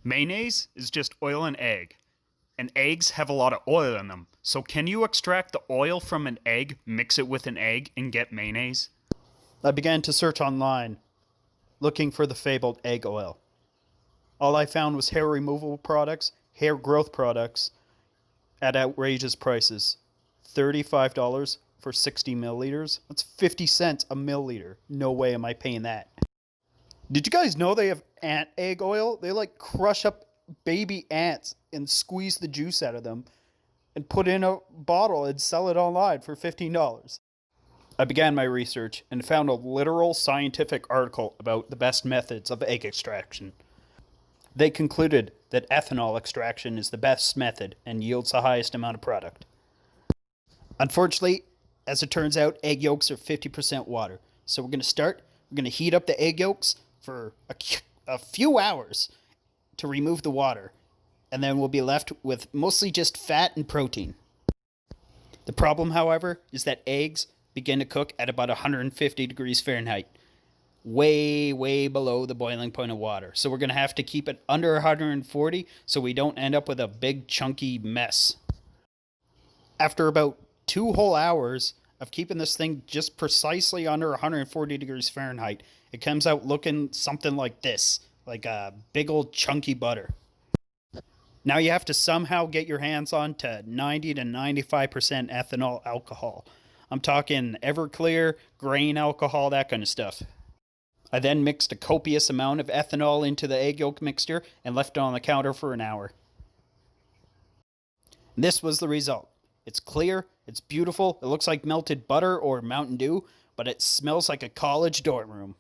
Mayonnaise is just oil and egg, and eggs have a lot of oil in them. So can you extract the oil from an egg, mix it with an egg, and get mayonnaise? I began to search online, looking for the fabled egg oil. All I found was hair removal products, hair growth products at outrageous prices. $35 for 60 milliliters? That's 50 cents a milliliter. No way am I paying that. Did you guys know they have ant egg oil? They like crush up baby ants and squeeze the juice out of them and put in a bottle and sell it online for $15. I began my research and found a literal scientific article about the best methods of egg extraction. They concluded that ethanol extraction is the best method and yields the highest amount of product. Unfortunately, as it turns out, egg yolks are 50% water. So we're going to heat up the egg yolks for a few hours to remove the water. And then we'll be left with mostly just fat and protein. The problem, however, is that eggs begin to cook at about 150 degrees Fahrenheit. Way, way below the boiling point of water. So we're going to have to keep it under 140 so we don't end up with a big chunky mess. After about 2 whole hours of keeping this thing just precisely under 140 degrees Fahrenheit, it comes out looking something like this, like a big old chunky butter. Now you have to somehow get your hands on to 90 to 95% ethanol alcohol. I'm talking Everclear, grain alcohol, that kind of stuff. I then mixed a copious amount of ethanol into the egg yolk mixture and left it on the counter for an hour. This was the result. It's clear, it's beautiful, it looks like melted butter or Mountain Dew, but it smells like a college dorm room.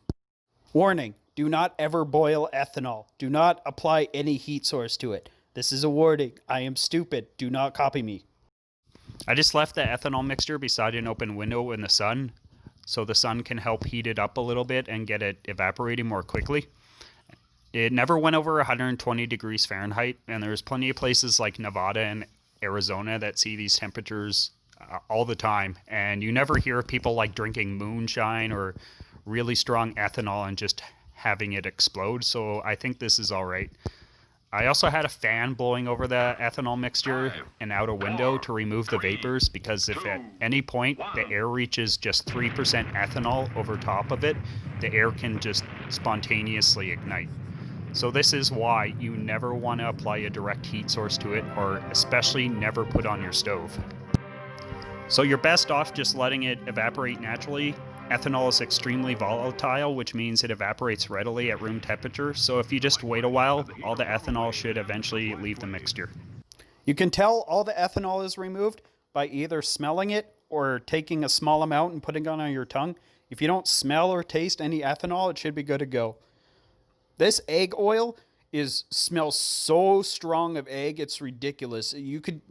Warning, do not ever boil ethanol. Do not apply any heat source to it. This is a warning. I am stupid. Do not copy me. I just left the ethanol mixture beside an open window in the sun, so the sun can help heat it up a little bit and get it evaporating more quickly. It never went over 120 degrees Fahrenheit, and there's plenty of places like Nevada and Arizona that see these temperatures all the time, and you never hear of people like drinking moonshine or really strong ethanol and just having it explode, so I think this is all right. I also had a fan blowing over the ethanol mixture and out a window to remove the vapors, because if at any point the air reaches just 3% ethanol over top of it, the air can just spontaneously ignite. So this is why you never want to apply a direct heat source to it, or especially never put on your stove. So you're best off just letting it evaporate naturally. Ethanol is extremely volatile, which means it evaporates readily at room temperature. So if you just wait a while, all the ethanol should eventually leave the mixture. You can tell all the ethanol is removed by either smelling it or taking a small amount and putting it on your tongue. If you don't smell or taste any ethanol, it should be good to go. This egg oil smells so strong of egg, it's ridiculous. You could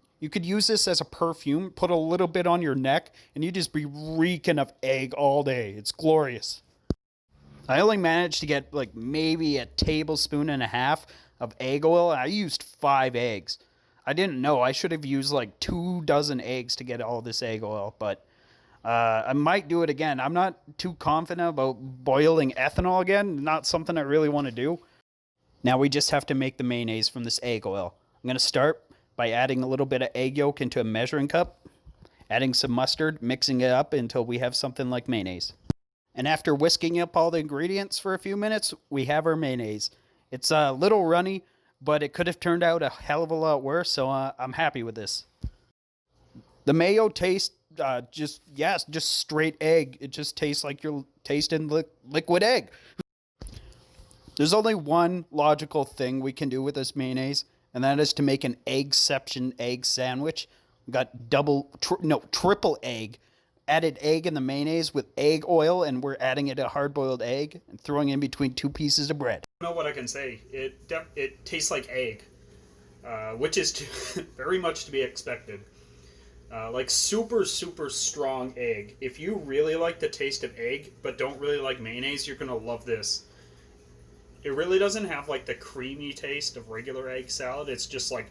use this as a perfume, put a little bit on your neck, and you'd just be reeking of egg all day. It's glorious. I only managed to get like maybe a tablespoon and a half of egg oil, and I used 5 eggs. I didn't know. I should have used like 2 dozen eggs to get all this egg oil, but I might do it again. I'm not too confident about boiling ethanol again. Not something I really want to do. Now we just have to make the mayonnaise from this egg oil. I'm going to start by adding a little bit of egg yolk into a measuring cup, adding some mustard, mixing it up until we have something like mayonnaise. And after whisking up all the ingredients for a few minutes, we have our mayonnaise. It's a little runny, but it could have turned out a hell of a lot worse, so I'm happy with this. The mayo tastes just straight egg. It just tastes like you're tasting liquid egg. There's only one logical thing we can do with this mayonnaise, and that is to make an eggception egg sandwich. We got triple egg. Added egg in the mayonnaise with egg oil, and we're adding it a hard-boiled egg and throwing it in between 2 pieces of bread. I don't know what I can say. It tastes like egg, which is very much to be expected. Like super, super strong egg. If you really like the taste of egg, but don't really like mayonnaise, you're going to love this. It really doesn't have like the creamy taste of regular egg salad. It's just like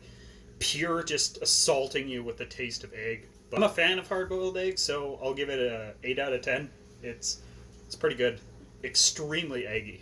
pure, just assaulting you with the taste of egg. But I'm a fan of hard-boiled eggs, so I'll give it a 8 out of 10. It's pretty good. Extremely eggy.